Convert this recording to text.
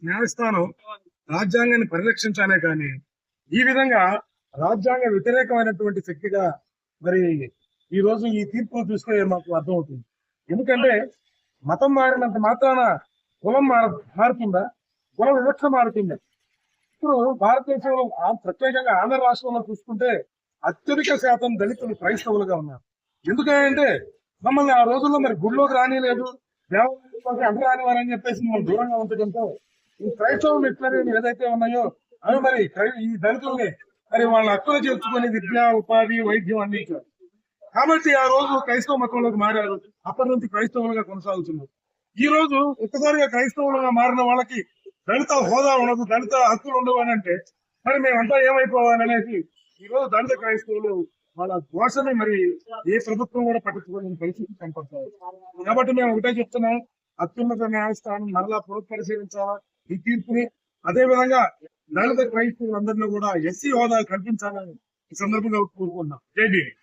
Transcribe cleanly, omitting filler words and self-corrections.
న్యాయస్థానం రాజ్యాంగాన్ని పరిరక్షించానే కానీ ఈ విధంగా రాజ్యాంగ వ్యతిరేకమైనటువంటి శక్తిగా మరి ఈ రోజు ఈ తీర్పును చూస్తే మాకు అర్థమవుతుంది. ఎందుకంటే మతం మారినంత మాత్రాన కులం మారుతుందా, కుల వివక్ష మారుతుందా? ఇప్పుడు భారతదేశంలో ప్రత్యేకంగా ఆంధ్ర రాష్ట్రంలో చూసుకుంటే అత్యధిక శాతం దళితులు క్రైస్తవులుగా ఉన్నారు. ఎందుకంటే మమ్మల్ని ఆ రోజుల్లో మరి గుడిలోకి రానిలేదు, దేవాలయంలోకి అందరూ రానివారని చెప్పేసి మమ్మల్ని దూరంగా ఉంచడంతో ఈ క్రైస్తవ మిషనరీలు ఏదైతే ఉన్నాయో అవి మరి ఈ దళితుల్ని మరి వాళ్ళ హక్కులు చేర్చుకొని విద్య, ఉపాధి, వైద్యం అందించారు. కాబట్టి ఆ రోజు క్రైస్తవ మతంలోకి మారారు. అప్పటి నుంచి క్రైస్తవులుగా కొనసాగుతున్నారు. ఈ రోజు ఒక్కసారిగా క్రైస్తవులుగా మారిన వాళ్ళకి దళిత హోదా ఉండదు, దళిత హక్కులు ఉండవు అని అంటే మరి మేమంతా ఏమైపోవాలనేసి ఈ రోజు దళిత క్రైస్తవులు వాళ్ళ ఘోషని మరి ఏ ప్రభుత్వం కూడా పట్టించుకోలేని పరిస్థితి కనపడుతుంది. కాబట్టి మేము ఒకటే చెప్తున్నాం, అత్యున్నత న్యాయస్థానం మరలా పునఃపరిశీలించాలా ఈ తీర్పుని. అదే విధంగా దళిత క్రైస్తవులందరినీ కూడా ఎస్సీ హోదా కల్పించాలని ఈ సందర్భంగా కోరుకుంటున్నాం. జై భీమ్.